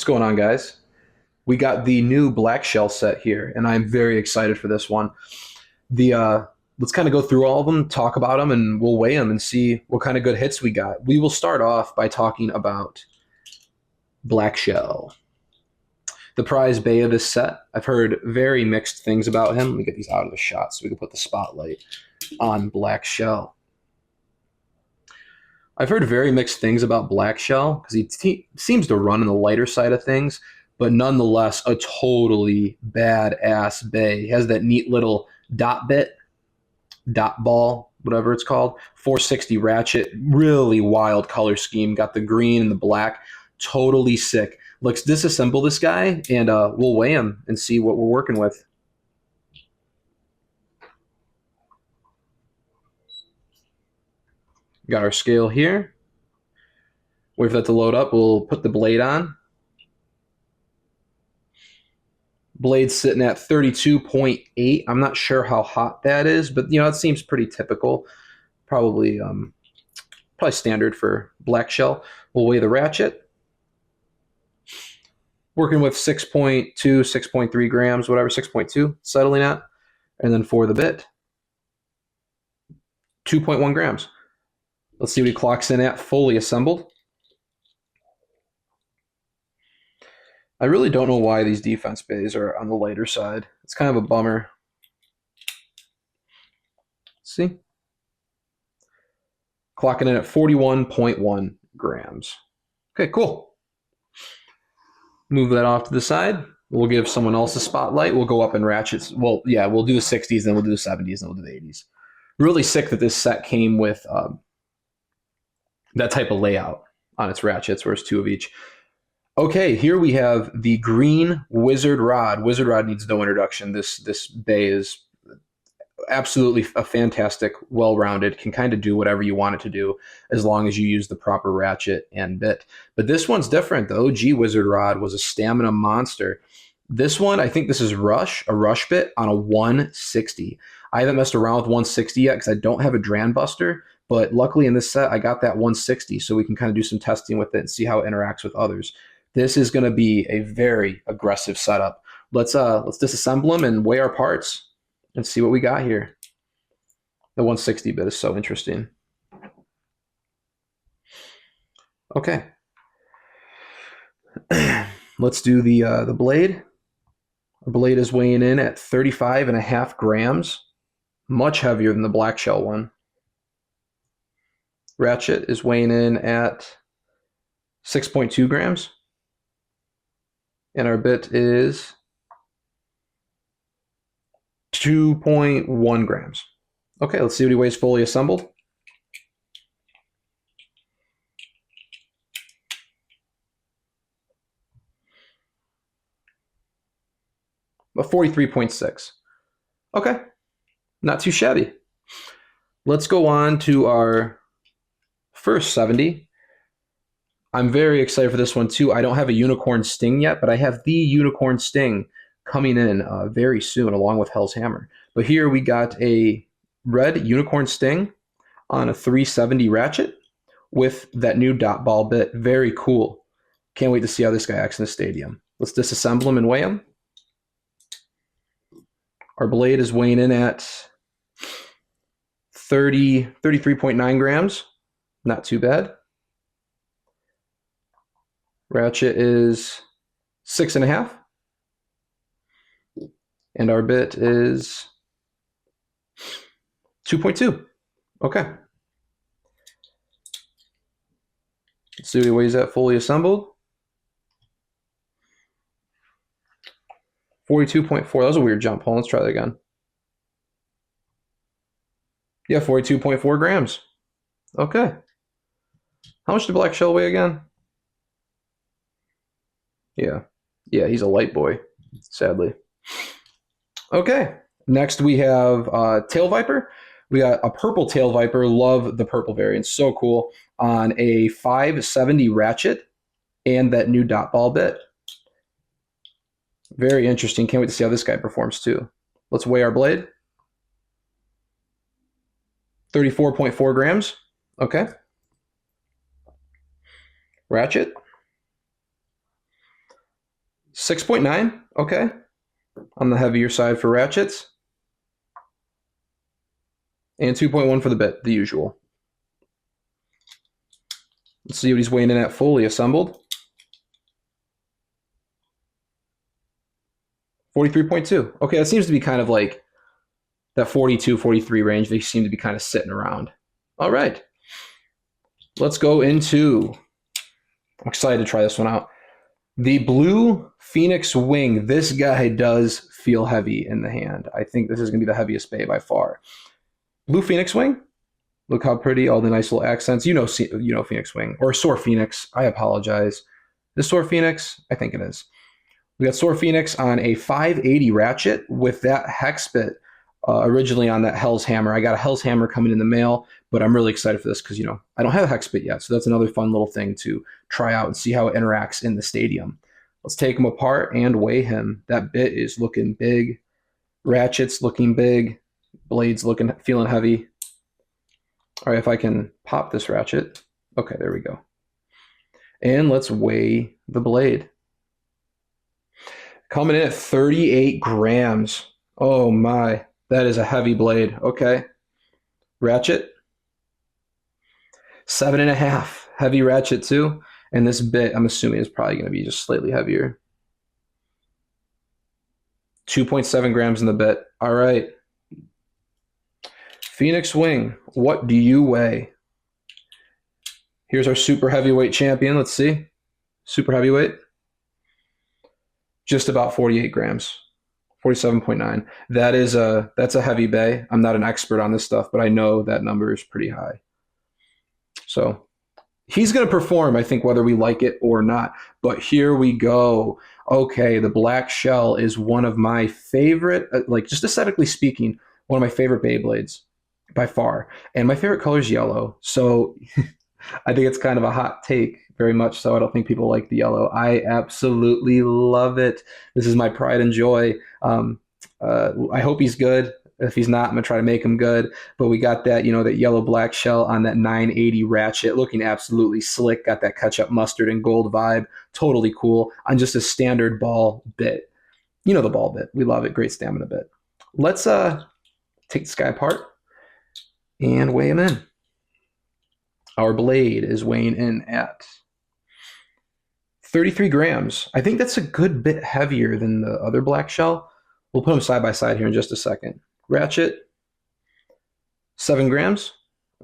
going on, guys? We got the new black shell set here, and I'm very excited for this one. The Let's kind of go through all of them, talk about them, and we'll weigh them and see what kind of good hits we got. We will start off by talking about black shell, the prize bay of this set. I've heard very mixed things about him. Let me get these out of the shot so we can put the spotlight on black shell. I've heard very mixed things about black shell because he seems to run in the lighter side of things, but nonetheless a totally badass bay. He has that neat little dot bit, dot ball, whatever it's called, 460 ratchet, really wild color scheme. Got the green and the black, totally sick. Let's disassemble this guy and we'll weigh him and see what we're working with. Got our scale here. Wait for that to load up. We'll put the blade on. Blade's sitting at 32.8. I'm not sure how hot that is, but it seems pretty typical. Probably standard for black shell. We'll weigh the ratchet. Working with 6.2, 6.3 grams, whatever, 6.2, settling at. And then for the bit, 2.1 grams. Let's see what he clocks in at fully assembled. I really don't know why these defense bays are on the lighter side. It's kind of a bummer. See? Clocking in at 41.1 grams. Okay, cool. Move that off to the side. We'll give someone else a spotlight. We'll go up in ratchets. Well, yeah, we'll do the 60s, then we'll do the 70s, then we'll do the 80s. Really sick that this set came with that type of layout on its ratchets, where it's two of each. Okay, here we have the green Wizard Rod. Wizard Rod needs no introduction. This bay is absolutely a fantastic, well-rounded, can kind of do whatever you want it to do as long as you use the proper ratchet and bit. But this one's different. The OG Wizard Rod was a stamina monster. This one, I think this is a rush bit on a 160. I haven't messed around with 160 yet because I don't have a Dran Buster, but luckily in this set, I got that 160, so we can kind of do some testing with it and see how it interacts with others. This is going to be a very aggressive setup. Let's disassemble them and weigh our parts and see what we got here. The 160 bit is so interesting. Okay. Let's do the blade. Our blade is weighing in at 35.5 grams, much heavier than the black shell one. Ratchet is weighing in at 6.2 grams. And our bit is 2.1 grams. Okay, let's see what he weighs fully assembled. About 43.6. Okay, not too shabby. Let's go on to our first 70. I'm very excited for this one too. I don't have a Unicorn Sting yet, but I have the Unicorn Sting coming in very soon along with Hell's Hammer. But here we got a red Unicorn Sting on a 370 ratchet with that new dot ball bit. Very cool. Can't wait to see how this guy acts in the stadium. Let's disassemble him and weigh him. Our blade is weighing in at 33.9 grams. Not too bad. Ratchet is 6.5. And our bit is 2.2. Okay. Let's see what he weighs at fully assembled. 42.4. That was a weird jump. Hold on, let's try that again. Yeah, 42.4 grams. Okay. How much did black shell weigh again? Yeah, he's a light boy, sadly. Okay, next we have Tail Viper. We got a purple Tail Viper. Love the purple variant, so cool. On a 570 ratchet and that new dot ball bit. Very interesting. Can't wait to see how this guy performs too. Let's weigh our blade. 34.4 grams. Okay. Ratchet. 6.9. Okay. On the heavier side for ratchets. And 2.1 for the bit, the usual. Let's see what he's weighing in at fully assembled. 43.2. Okay, that seems to be kind of like that 42, 43 range. They seem to be kind of sitting around. All right. Let's go into, I'm excited to try this one out. The Blue Phoenix Wing. This guy does feel heavy in the hand. I think this is going to be the heaviest bay by far. Blue Phoenix Wing. Look how pretty, all the nice little accents. You know Phoenix Wing, or Soar Phoenix. I apologize. This Soar Phoenix? I think it is. We got Soar Phoenix on a 580 ratchet with that hex bit originally on that Hell's Hammer. I got a Hell's Hammer coming in the mail, but I'm really excited for this because, I don't have a hex bit yet. So that's another fun little thing to try out and see how it interacts in the stadium. Let's take him apart and weigh him. That bit is looking big. Ratchet's looking big. Blades feeling heavy. All right, if I can pop this ratchet. Okay, there we go. And let's weigh the blade. Coming in at 38 grams. Oh my, that is a heavy blade. Okay. Ratchet. 7.5. Heavy ratchet too. And this bit, I'm assuming, is probably going to be just slightly heavier. 2.7 grams in the bit. All right. Phoenix Wing, what do you weigh? Here's our super heavyweight champion. Let's see. Super heavyweight. Just about 48 grams. 47.9. That's a heavy bay. I'm not an expert on this stuff, but I know that number is pretty high. So he's going to perform, I think, whether we like it or not. But here we go. Okay, the black shell is one of my favorite, just aesthetically speaking, one of my favorite Beyblades by far. And my favorite color is yellow. So I think it's kind of a hot take, very much so. I don't think people like the yellow. I absolutely love it. This is my pride and joy. I hope he's good. If he's not, I'm going to try to make him good. But we got that, that yellow black shell on that 980 ratchet, looking absolutely slick. Got that ketchup, mustard, and gold vibe. Totally cool on just a standard ball bit. The ball bit. We love it. Great stamina bit. Let's take this guy apart and weigh him in. Our blade is weighing in at 33 grams. I think that's a good bit heavier than the other black shell. We'll put them side by side here in just a second. Ratchet, 7 grams.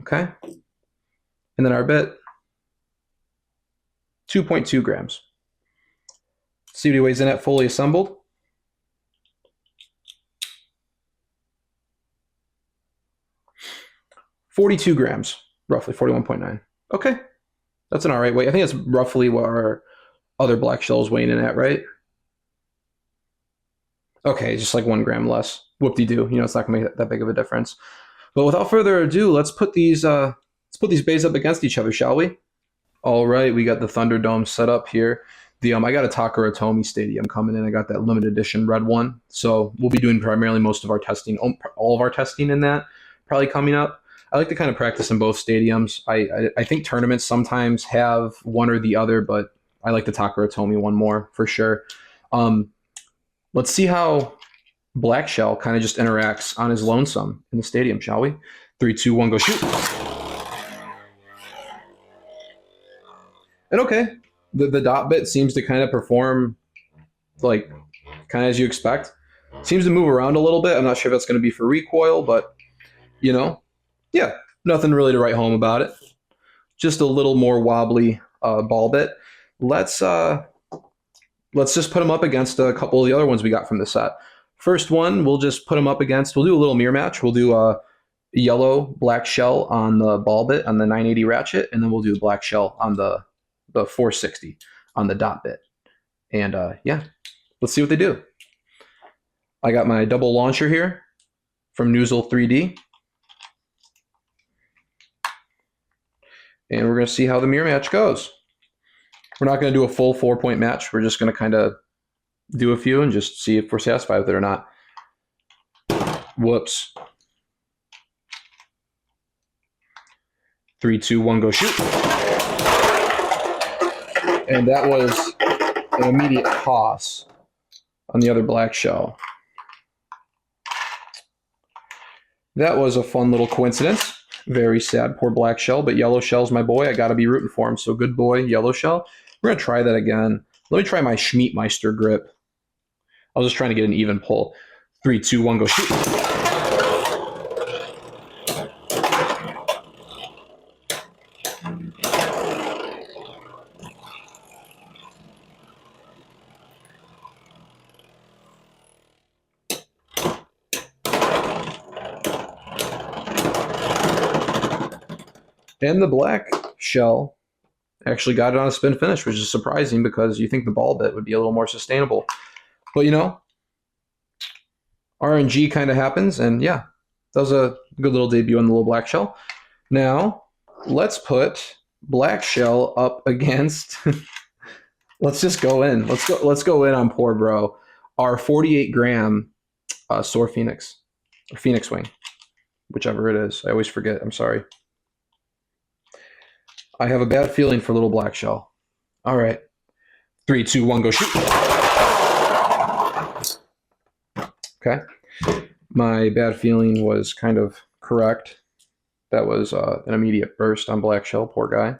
Okay. And then our bit, 2.2 grams. See what he weighs in at fully assembled. $42 grams, roughly 41.9. Okay. That's an all right weight. I think that's roughly what our other black shell is weighing in at, right? Okay, just like 1 gram less. Whoop-de-doo. It's not gonna make that big of a difference. But without further ado, let's put these bays up against each other, shall we? All right, we got the Thunderdome set up here. I got a Takara Tomy Stadium coming in. I got that limited edition red one. So we'll be doing primarily most of our testing, all of our testing in that, probably coming up. I like to kind of practice in both stadiums. I think tournaments sometimes have one or the other, but I like the Takara Tomy one more for sure. Let's see how Black Shell kind of just interacts on his lonesome in the stadium, shall we? 3, 2, 1, go shoot. And okay, the dot bit seems to kind of perform like kind of as you expect. Seems to move around a little bit. I'm not sure if that's going to be for recoil, but yeah, nothing really to write home about it. Just a little more wobbly ball bit. Let's just put them up against a couple of the other ones we got from the set. First one, we'll just put them up against, we'll do a little mirror match. We'll do a yellow black shell on the ball bit on the 980 ratchet, and then we'll do black shell on the 460 on the dot bit. And yeah, let's see what they do. I got my double launcher here from Noozle 3D. And we're going to see how the mirror match goes. We're not going to do a full 4-point match. We're just going to kind of do a few and just see if we're satisfied with it or not. Whoops. 3, 2, 1, go shoot. And that was an immediate toss. on the other black shell. That was a fun little coincidence. Very sad, poor black shell, but yellow shell's my boy. I got to be rooting for him. So good boy, yellow shell. We're going to try that again. Let me try my Schmiedmeister grip. I was just trying to get an even pull. 3, 2, 1, go shoot. And the black shell actually got it on a spin finish, which is surprising because you think the ball bit would be a little more sustainable. But, you know, RNG kind of happens, and yeah, that was a good little debut on the little black shell. Now, let's put black shell up against... let's just go in. Let's go in on poor bro. Our 48-gram Soar Phoenix, or Phoenix Wing, whichever it is. I always forget. I'm sorry. I have a bad feeling for little black shell. All right. 3, 2, 1, go shoot. Okay. My bad feeling was kind of correct. That was an immediate burst on black shell. Poor guy.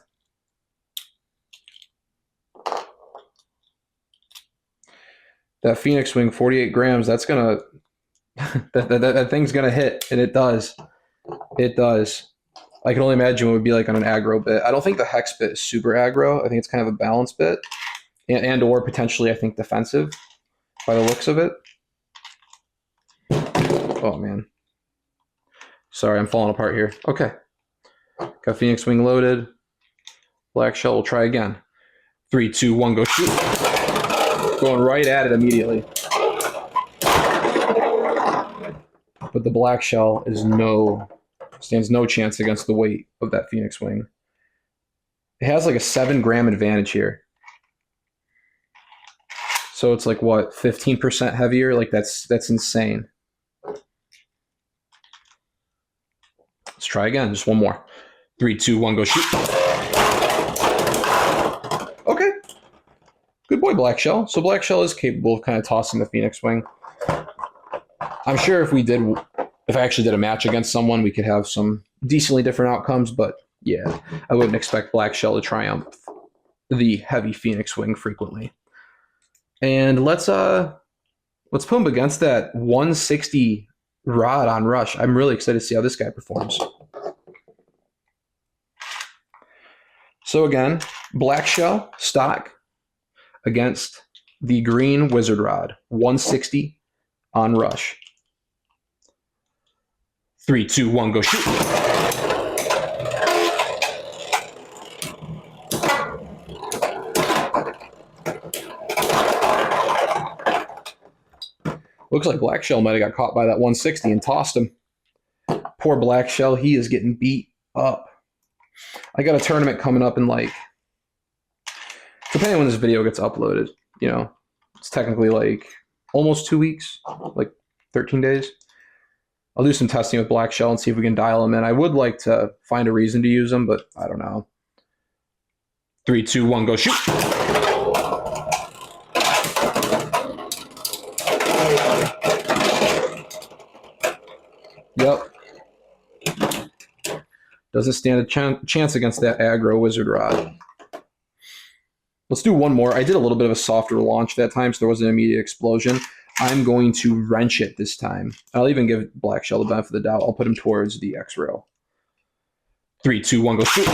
That Phoenix Wing, 48 grams, that's going to... that thing's going to hit, and it does. It does. I can only imagine what it would be like on an aggro bit. I don't think the hex bit is super aggro. I think it's kind of a balance bit, and or potentially, I think, defensive by the looks of it. Oh, man. Sorry, I'm falling apart here. Okay. Got Phoenix Wing loaded. Black shell, we'll try again. 3, 2, 1, go shoot. Going right at it immediately. But the black shell is stands no chance against the weight of that Phoenix Wing. It has like a 7-gram advantage here. So it's like, what, 15% heavier? Like, that's insane. Let's try again. Just one more. 3, 2, 1, go shoot. Okay. Good boy, black shell. So black shell is capable of kind of tossing the Phoenix Wing. I'm sure if I actually did a match against someone, we could have some decently different outcomes, but yeah, I wouldn't expect black shell to triumph the heavy Phoenix Wing frequently. And let's put him against that 160 rod on rush. I'm really excited to see how this guy performs. So again, black shell stock against the green wizard rod, 160 on rush. 3, 2, 1, go shoot. Looks like black shell might have got caught by that 160 and tossed him. Poor black shell, he is getting beat up. I got a tournament coming up in, like, depending on when this video gets uploaded, you know, it's technically like almost 2 weeks, like 13 days. I'll do some testing with black shell and see if we can dial them in. I would like to find a reason to use them, but I don't know. 3, 2, 1, go shoot. Yep. Doesn't stand a chance against that aggro wizard rod. Let's do one more. I did a little bit of a softer launch that time, so there wasn't an immediate explosion. I'm going to wrench it this time. I'll even give black shell the benefit of the doubt. I'll put him towards the X rail. 3, 2, 1, go shoot.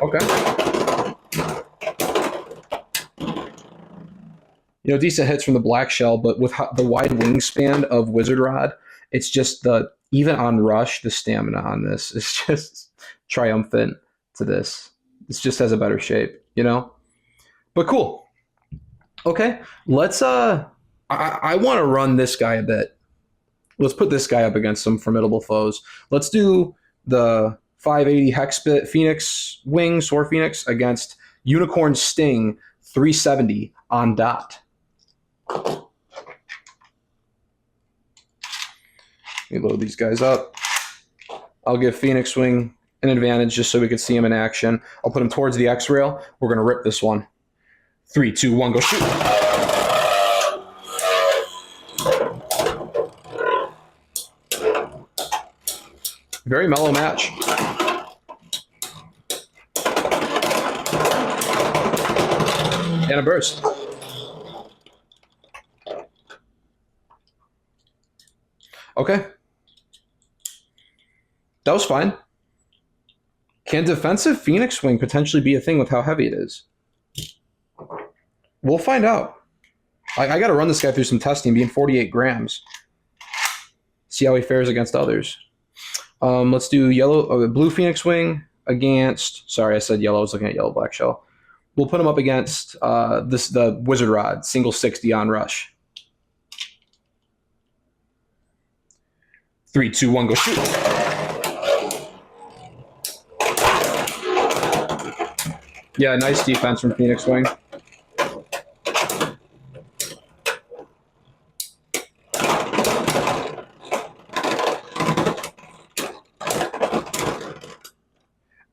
Okay. You know, decent hits from the black shell, but with the wide wingspan of wizard rod, it's just even on rush, the stamina on this is just triumphant to this. It just has a better shape, you know? But cool. Okay, let's, I want to run this guy a bit. Let's put this guy up against some formidable foes. Let's do the 580 hex bit Phoenix Wing, Soar Phoenix, against Unicorn Sting 370 on dot. Let me load these guys up. I'll give Phoenix Wing an advantage just so we could see him in action. I'll put him towards the X rail. We're going to rip this one. 3, 2, 1, go shoot. Very mellow match. And a burst. Okay. That was fine. Can defensive Phoenix Wing potentially be a thing with how heavy it is? We'll find out. I got to run this guy through some testing, being 48 grams. See how he fares against others. Let's do blue Phoenix Wing against... Sorry, I said yellow. I was looking at yellow black shell. We'll put him up against the Wizard Rod, single 60 on rush. 3, 2, 1, go shoot. Yeah, nice defense from Phoenix Wing.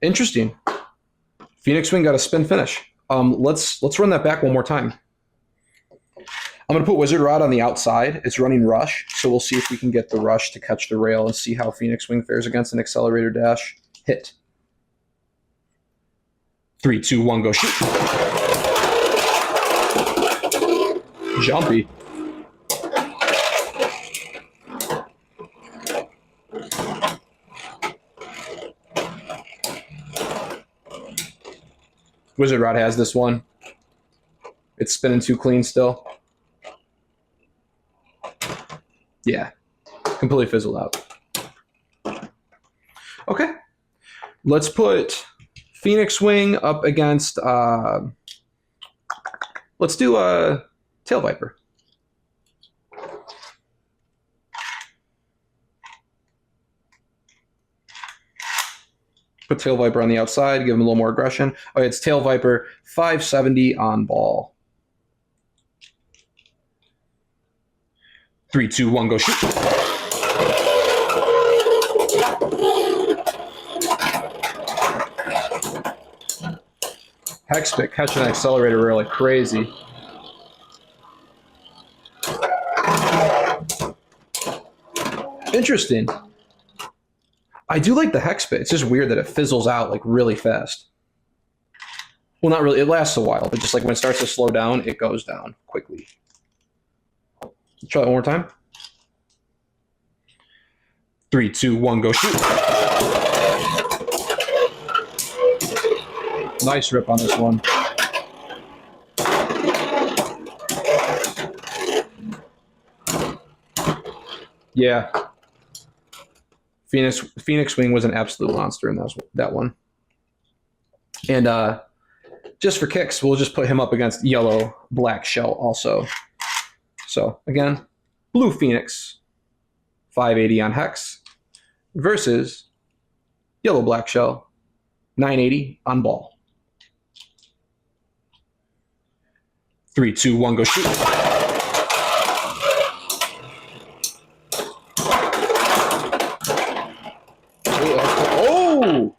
Interesting. Phoenix Wing got a spin finish. Let's run that back one more time. I'm going to put Wizard Rod on the outside. It's running rush, so we'll see if we can get the rush to catch the rail and see how Phoenix Wing fares against an accelerator dash hit. 3, 2, 1, go shoot. Jumpy. Wizard Rod has this one. It's spinning too clean still. Yeah, completely fizzled out. Okay, let's put Phoenix Wing up against, let's do a Tail Viper. Put Tail Viper on the outside, give him a little more aggression. Okay, it's Tail Viper, 570 on ball. 3, 2, 1, go shoot. Hex pick catching an accelerator rail like crazy. Interesting. I do like the hex bit. It's just weird that it fizzles out like really fast. Well, not really. It lasts a while, but just like when it starts to slow down, it goes down quickly. Let's try that one more time. 3, 2, 1, go shoot. Nice rip on this one. Yeah. Phoenix Wing was an absolute monster in that one. And just for kicks, we'll just put him up against yellow black shell also. So again, blue Phoenix, 580 on hex versus yellow black shell, 980 on ball. 3, 2, 1, go shoot. Oh!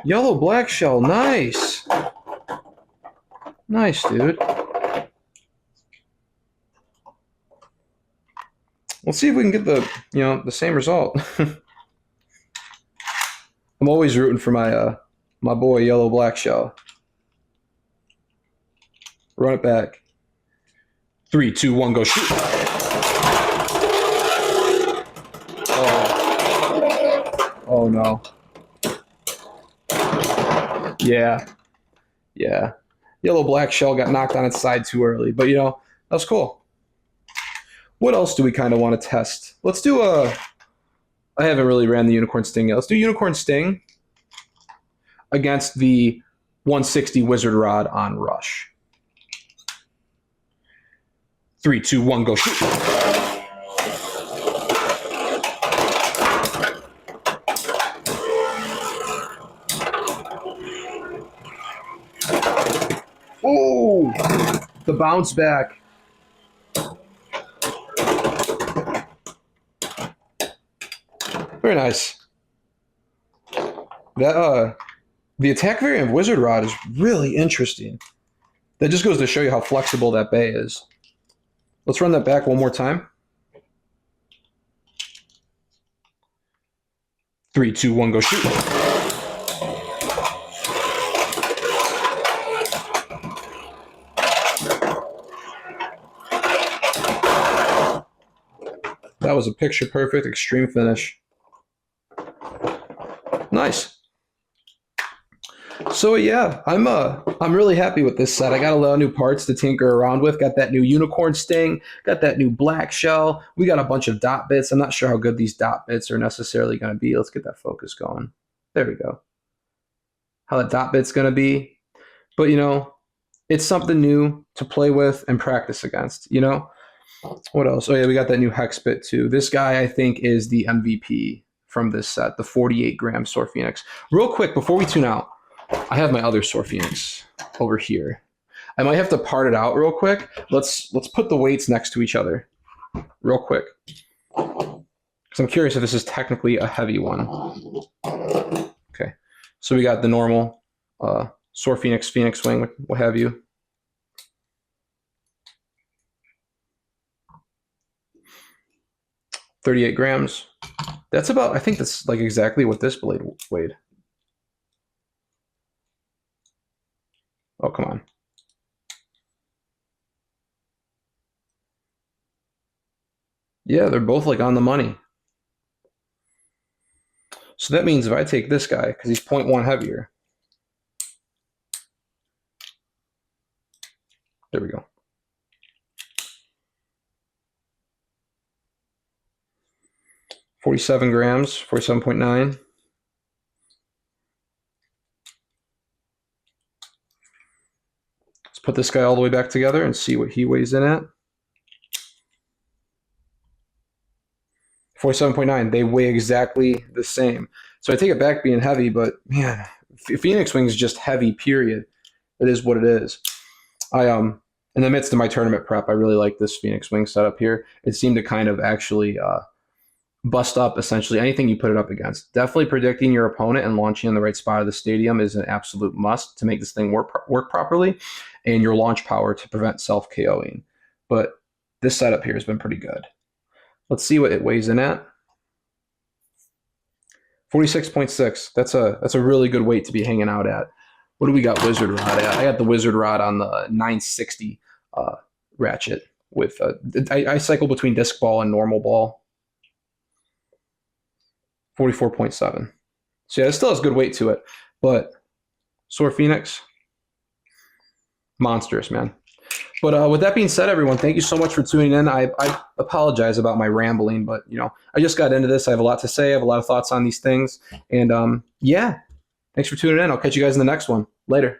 Yellow black shell, nice. Nice, dude. Let's see if we can get the same result. I'm always rooting for my boy yellow black shell. Run it back. 3, 2, 1, go shoot. Oh no. Yeah. Yeah. Yellow black shell got knocked on its side too early, but that was cool. What else do we kind of want to test? Let's do I haven't really ran the Unicorn Sting yet. Let's do Unicorn Sting against the 160 Wizard Rod on rush. 3, 2, 1, go shoot. Oh, the bounce back. Very nice. That the attack variant of Wizard Rod is really interesting. That just goes to show you how flexible that bay is. Let's run that back one more time. 3, 2, 1, go shoot. That was a picture perfect extreme finish. Nice. So yeah, I'm really happy with this set. I got a lot of new parts to tinker around with. Got that new unicorn sting, got that new black shell. We got a bunch of dot bits. I'm not sure how good these dot bits are necessarily going to be. Let's get that focus going. There we go. How that dot bit's going to be. But you know, it's something new to play with and practice against, you know? What else? Oh yeah, we got that new hex bit too. This guy I think is the MVP from this set, the 48-gram Sword Phoenix. Real quick before we tune out, I have my other Sword Phoenix over here. I might have to part it out real quick. Let's put the weights next to each other real quick. Because I'm curious if this is technically a heavy one. Okay. So we got the normal Sword Phoenix, Phoenix Wing, what have you. $38 grams. That's about, I think that's like exactly what this blade weighed. Oh, come on. Yeah, they're both like on the money. So that means if I take this guy, because he's 0.1 heavier. There we go. $47 grams, 47.9. Let's put this guy all the way back together and see what he weighs in at. 47.9. They weigh exactly the same. So I take it back being heavy, but man, Phoenix Wing is just heavy, period. It is what it is. In the midst of my tournament prep, I really like this Phoenix Wing setup here. It seemed to kind of actually bust up essentially anything you put it up against. Definitely predicting your opponent and launching in the right spot of the stadium is an absolute must to make this thing work properly, and your launch power to prevent self-KOing. But this setup here has been pretty good. Let's see what it weighs in at. 46.6. That's a really good weight to be hanging out at. What do we got Wizard Rod at? I got the Wizard Rod on the 960 ratchet. With I cycle between disc ball and normal ball. 44.7. So yeah, it still has good weight to it. But Sword Phoenix, monstrous, man. But with that being said, everyone, thank you so much for tuning in. I apologize about my rambling, but you know, I just got into this. I have a lot to say. I have a lot of thoughts on these things. And yeah, thanks for tuning in. I'll catch you guys in the next one. Later.